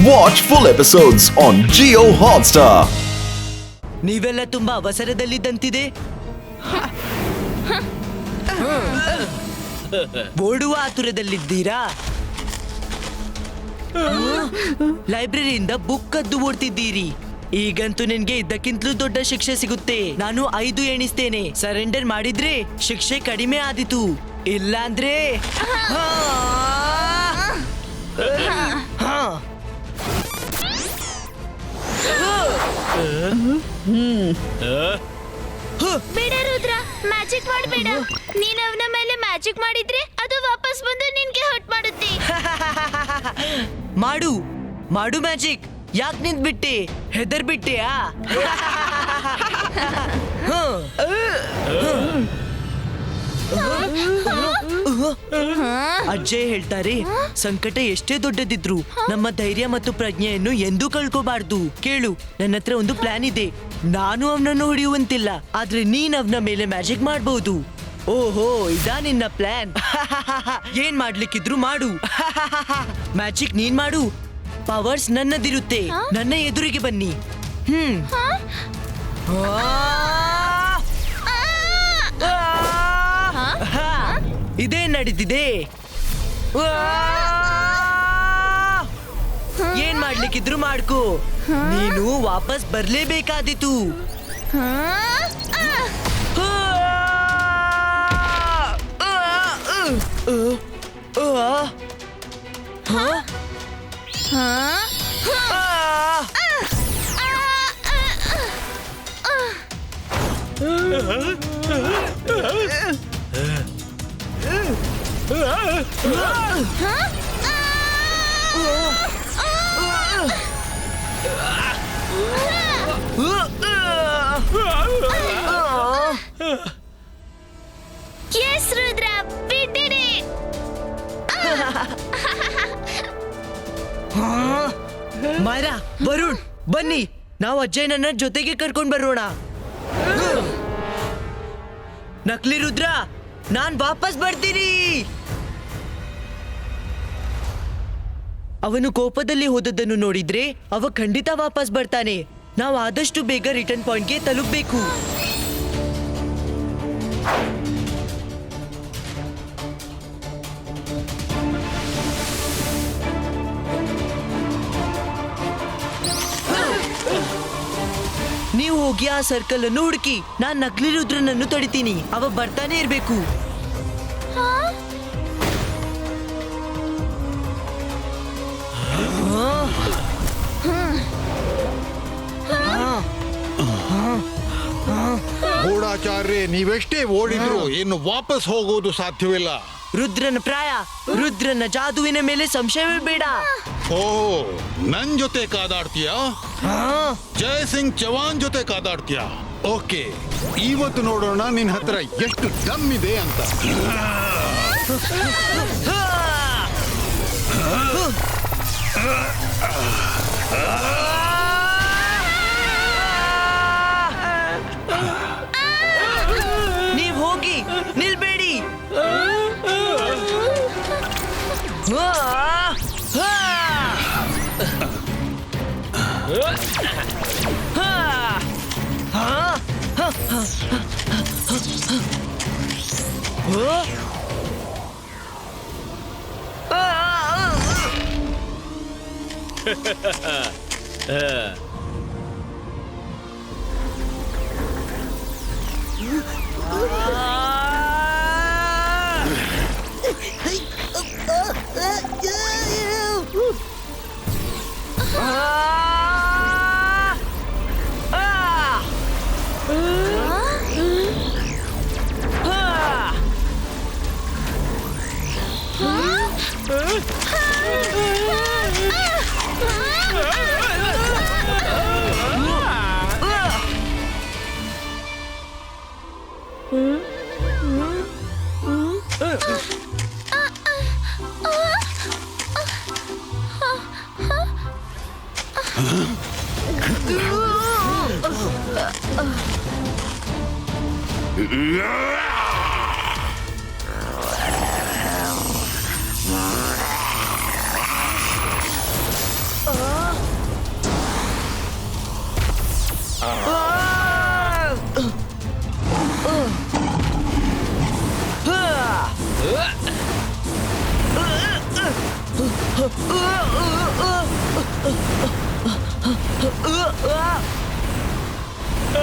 Watch full episodes on Jio Hotstar. ನೀವೆಲ್ಲ ತುಂಬಾ ಅವಸರದಲ್ಲಿದ್ದಂತಿದೆ. ಓಡುವ ಆತುರದಲ್ಲಿದ್ದೀರಾ? ಲೈಬ್ರರಿಯಿಂದ ಬುಕ್ ಕದ್ದು ಓಡ್ತಿದ್ದೀರಿ. ಈಗಂತೂ ನಿನ್ಗೆ ಇದ್ದಕ್ಕಿಂತಲೂ ದೊಡ್ಡ ಶಿಕ್ಷೆ ಸಿಗುತ್ತೆ. ನಾನು 5 ಎಣಿಸ್ತೇನೆ. ಸರೆಂಡರ್ ಮಾಡಿದ್ರೆ ಶಿಕ್ಷೆ ಕಡಿಮೆ ಆದಿತು. ಇಲ್ಲಾಂದ್ರೆ ಬೇಡ ರುದ್ರ, ಮ್ಯಾಜಿಕ್ ಮಾಡಬೇಡ. ನೀನ್ ಅವನ ಮೇಲೆ ಮ್ಯಾಜಿಕ್ ಮಾಡಿದ್ರೆ ಅದು ವಾಪಸ್ ಬಂದು ನಿನ್ಗೆ ಹರ್ಟ್ ಮಾಡುತ್ತೆ. ಮಾಡು ಮಾಡು ಮ್ಯಾಜಿಕ್. ಯಾಕೆ ನಿಂತ್ಬಿಟ್ಟೆ? ಹೆದರ್ ಬಿಟ್ಟೆಯಾ? ಅಜ್ಜಯ್ ಹೇಳ್ತಾರೆ, ಸಂಕಟ ಎಷ್ಟೇ ದೊಡ್ಡದಿದ್ರು ನಮ್ಮ ಧೈರ್ಯ ಮತ್ತು ಪ್ರಜ್ಞೆಯನ್ನು ಎಂದೂ ಕಳ್ಕೋಬಾರ್ದು. ಕೇಳು, ನನ್ನ ಹತ್ರ ಒಂದು ಪ್ಲಾನ್ ಇದೆ. ನಾನು ಅವನನ್ನು ಹೊಡೆಯುವಂತಿಲ್ಲ, ಆದ್ರೆ ನೀನ್ ಅವನ ಮೇಲೆ ಮ್ಯಾಜಿಕ್ ಮಾಡಬಹುದು. ಓಹೋ, ಇದಾ ನಿನ್ನ ಪ್ಲಾನ್? ಏನ್ ಮಾಡ್ಲಿಕ್ಕಿದ್ರು ಮಾಡು. ಮ್ಯಾಜಿಕ್ ನೀನ್ ಮಾಡು, ಪವರ್ಸ್ ನನ್ನದಿರುತ್ತೆ. ನನ್ನ ಎದುರಿಗೆ ಬನ್ನಿ. ಇದೇ ನಡೀತಿದೆ. ಏನ್ ಮಾಡ್ಲಿಕ್ಕಿದ್ರು ಮಾಡ್ಕೋ. ನೀನು ವಾಪಸ್ ಬರ್ಲೇಬೇಕಾದಿತ್ತು. Yes, Rudra, we did it. ಮಾಯರಾ, Varun, ಬನ್ನಿ, ನಾವು ಅಜ್ಜಯ್ಯನನ್ನ ಜೊತೆಗೆ ಕರ್ಕೊಂಡ್ ಬರೋಣ. ನಕಲಿ ರುದ್ರ, ನಾನ್ ವಾಪಸ್ ಬರ್ತೀನಿ. ಅವನು ಕೋಪದಲ್ಲಿ ಹೋದದ್ದನ್ನು ನೋಡಿದ್ರೆ ಅವ ಖಂಡಿತ ವಾಪಸ್ ಬರ್ತಾನೆ. ನಾವು ಆದಷ್ಟು ಬೇಗ ರಿಟರ್ನ್ ಪಾಯಿಂಟ್ಗೆ ತಲುಪಬೇಕು. ನೀವು ಹೋಗಿ ಆ ಸರ್ಕಲ್ ಅನ್ನು ಹುಡುಕಿ. ನಾನ್ ನಕಲಿ ರುದ್ರನನ್ನು ತಡಿತೀನಿ. ಅವ ಬರ್ತಾನೆ ಇರ್ಬೇಕು. ಗೂಢಾಚಾರ್ಯ, ನೀವೆಷ್ಟೇ ಓಡಿದ್ರು ಇನ್ನು ವಾಪಸ್ ಹೋಗುವುದು ಸಾಧ್ಯವಿಲ್ಲ. ರುದ್ರನ ಪ್ರಾಯ, ರುದ್ರನ ಜಾದುವಿನ ಮೇಲೆ ಸಂಶಯವೇ ಬೇಡ. ಓ, ನನ್ ಜೊತೆ ಕಾದಾಡ್ತೀಯಾ? ಜಯಸಿಂಗ್ ಚವಾನ್ ಜೊತೆ ಕಾದಾಡ್ತೀಯಾ? ಓಕೆ, ಇವತ್ತು ನೋಡೋಣ ನಿನ್ ಹತ್ರ ಎಷ್ಟು ದಮ್ ಇದೆ ಅಂತ. ನೀವ್ ಹೋಗಿ ನಿಲ್ಬೇಡಿ.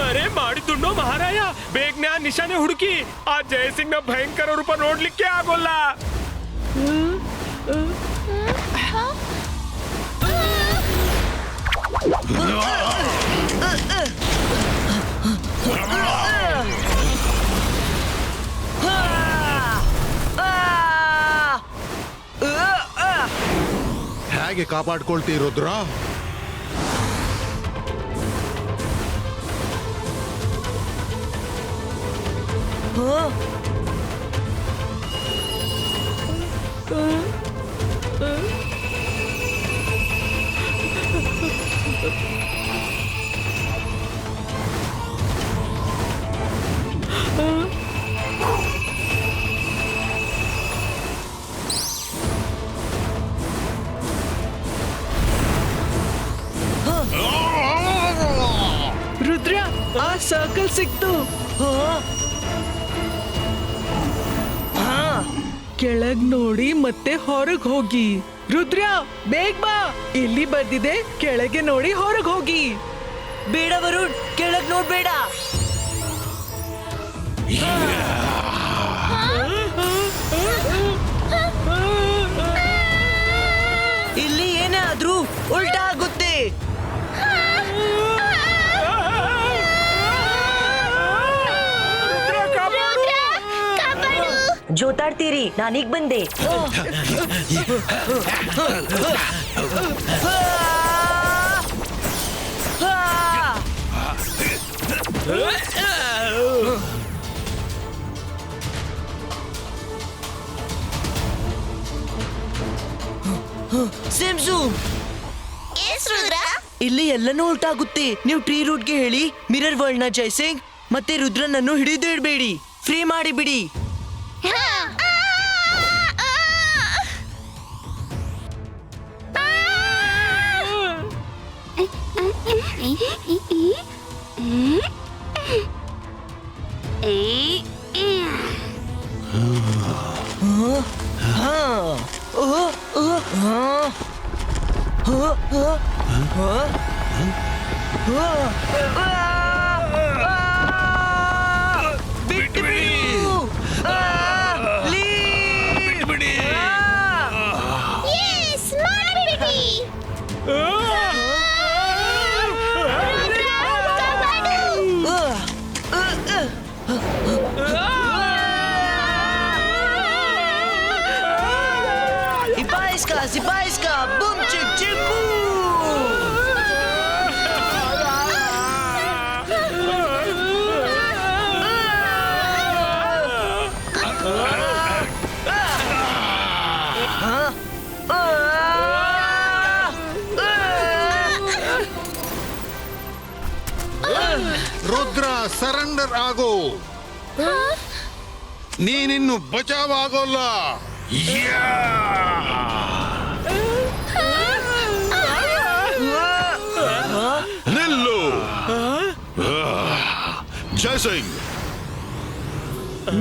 ಅರೆ ಮಾಡಿದ್ದುಂಡೋ ಮಹಾರಾಯ, ಬೇಗನೆ ಆ ನಿಶಾನೆ ಹುಡುಕಿ. ಆ ಜಯಸಿಂಗ್ ನ ಭಯಂಕರ ರೂಪ ನೋಡ್ಲಿಕ್ಕೆ ಆಗೋಲ್ಲ. ಹೇಗೆ ಕಾಪಾಡ್ಕೊಳ್ತಿ ರುದ್ರ? ರುದ್ರ, ಆ ಸರ್ಕಲ್ ಸಿಕ್ತು. ಕೆಳಗ್ ನೋಡಿ ಮತ್ತೆ ಹೊರಗ್ ಹೋಗಿ. ರುದ್ರ, ಬೇಗ ಬಾ. ಇಲ್ಲಿ ಬರ್ದಿದೆ, ಕೆಳಗೆ ನೋಡಿ ಹೊರಗ್ ಹೋಗಿ. ಬೇಡ ವರುಣ್, ಕೆಳಗ್ ನೋಡ್ಬೇಡ. ಇಲ್ಲಿ ಏನೇ ಆದ್ರೂ ಉಲ್ಟಾ ಆಗುತ್ತೆ. ಜೋತಾಡ್ತೀರಿ, ನಾನೀಗ ಬಂದೆ. ಸಿಮ್ಸು, ಇಲ್ಲಿ ಎಲ್ಲನೂ ಉಲ್ಟಾಗುತ್ತೆ. ನೀವು ಟ್ರೀ ರೂಟ್ಗೆ ಹೇಳಿ ಮಿರರ್ ವರ್ಲ್ಡ್ ನ ಜೈಸಿಂಗ್ ಮತ್ತೆ ರುದ್ರನನ್ನು ಹಿಡಿದು ಇಡಬೇಡಿ, ಫ್ರೀ ಮಾಡಿಬಿಡಿ. Zibaiska, boom chick chick Rudra, surrender ಆಗು. ನೀನಿನ್ನು ಬಚಾವ್ ಆಗೋಲ್ಲ. ನಿಲ್ಲು ಜಯಸಿಂಗ್,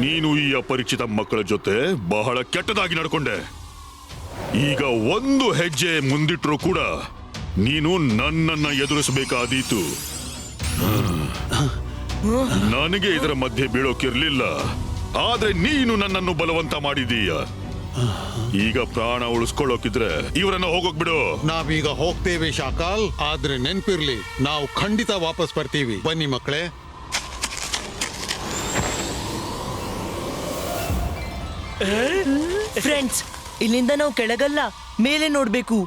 ನೀನು ಈ ಅಪರಿಚಿತ ಮಕ್ಕಳ ಜೊತೆ ಬಹಳ ಕೆಟ್ಟದಾಗಿ ನಡ್ಕೊಂಡೆ. ಈಗ ಒಂದು ಹೆಜ್ಜೆ ಮುಂದಿಟ್ರೂ ಕೂಡ ನೀನು ನನ್ನನ್ನ ಎದುರಿಸಬೇಕಾದೀತು. ನನಗೆ ಇದರ ಮಧ್ಯೆ ಬೀಳೋಕಿರ್ಲಿಲ್ಲ, ಆದ್ರೆ ನೀನು ನನ್ನನ್ನು ಬಲವಂತ ಮಾಡಿದೀಯ. ಈಗ ಪ್ರಾಣ ಉಳಿಸ್ಕೊಳ್ಳೋಕಿದ್ರೆ ಇವರನ್ನ ಹೋಗೋಕ್ ಬಿಡು. ನಾವೀಗ ಹೋಗ್ತೇವೆ ಶಾಕಾಲ್, ಆದ್ರೆ ನೆನ್ಪಿರ್ಲಿ, ನಾವು ಖಂಡಿತ ವಾಪಸ್ ಬರ್ತೀವಿ. ಬನ್ನಿ ಮಕ್ಕಳೇ. ಫ್ರೆಂಡ್ಸ್, ಇಲ್ಲಿಂದ ನಾವು ಕೆಳಗಲ್ಲ, ಮೇಲೆ ನೋಡ್ಬೇಕು.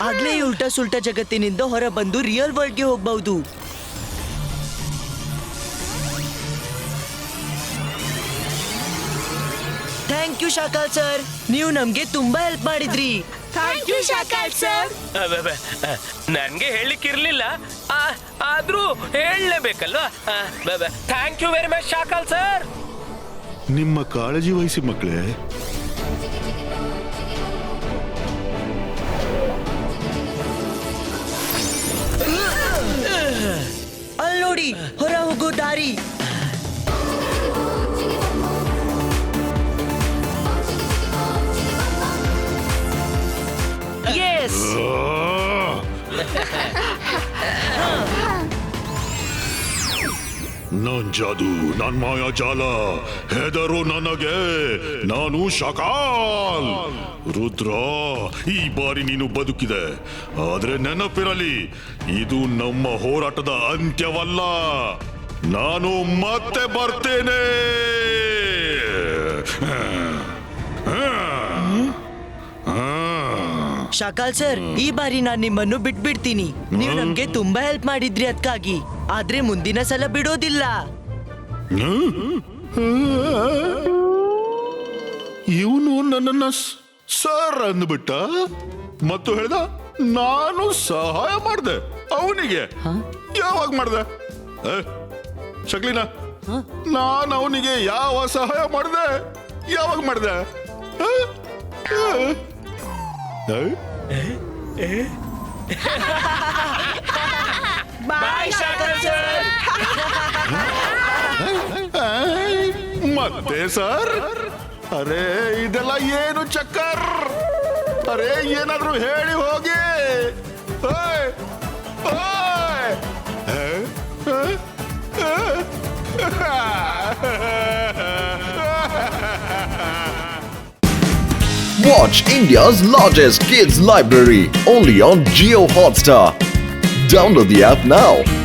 ಆಗ್ಲೇ ಈ ಉಲ್ಟಾ ಸುಲ್ಟಾ ಜಗತ್ತಿನಿಂದ ಹೊರ ಬಂದು ರಿಯಲ್ ವರ್ಲ್ಡ್ಗೆ ಹೋಗ್ಬಹುದು. ಥ್ಯಾಂಕ್ ಯು ಶಾಕಾಲ್ ಸರ್, ನೀವು ನಮ್ಗೆ ತುಂಬಾ ಹೆಲ್ಪ್ ಮಾಡಿದ್ರಿ. Thank you Shakal sir. ನನ್ಗೆ ಹೇಳಿಕ್ಕಿರ್ಲಿಲ್ಲ, ಆದ್ರೂ ಹೇಳಲೇಬೇಕಲ್ವಾ. Thank you very much Shakal sir. ನಿಮ್ಮ ಕಾಳಜಿ ವಹಿಸಿ ಮಕ್ಕಳೇ. ಅಲ್ಲಿ ನೋಡಿ, ಹೊರ ಹೋಗೋ ದಾರಿ. ಎಸ್, ಬಾಸ್ ನನ್ ಜಾದು ನನ್ ಮಾಯಾಜಾಲ ಹೆದರು ನನಗೆ ನಾನು ಶಕಾಲ್ ರುದ್ರ ಈ ಬಾರಿ ನೀನು ಬದುಕಿದೆ ಆದ್ರೆ ನೆನಪಿರಲಿ ಇದು ನಮ್ಮ ಹೋರಾಟದ ಅಂತ್ಯವಲ್ಲ ನಾನು ಮತ್ತೆ ಬರ್ತೇನೆ ಶಕಾಲ್ ಸರ್ ಈ ಬಾರಿ ನಾನ್ ನಿಮ್ಮನ್ನು ಬಿಟ್ಬಿಡ್ತೀನಿ ನೀವು ನಮ್ಗೆ ತುಂಬಾ ಹೆಲ್ಪ್ ಮಾಡಿದ್ರಿ ಅದಕ್ಕಾಗಿ ಆದ್ರೆ ಮುಂದಿನ ಸಲ ಬಿಡೋದಿಲ್ಲ ಇವನು ನನ್ನನ್ನ ಸರ್ ಅಂದ್ಬಿಟ್ಟ ಮತ್ತು ಹೇಳ್ದ ನಾನು ಸಹಾಯ ಮಾಡ್ದೆ ಅವನಿಗೆ ಯಾವಾಗ ಮಾಡ್ದೆ ಶಕ್ಲಿನ ನಾನು ಅವನಿಗೆ ಯಾವ ಸಹಾಯ ಮಾಡ್ದೆ ಯಾವಾಗ ಮಾಡ್ದೆ ಮತ್ತೆ ಸರ್ ಅರೆ ಇದೆಲ್ಲ ಏನು ಚಕ್ಕರ್ ಅರೆ ಏನಾದ್ರೂ ಹೇಳಿ ಹೋಗಿ ಓಯ್, ಓಯ್. Watch India's largest kids library only on Geo Hotstar. Download the app now.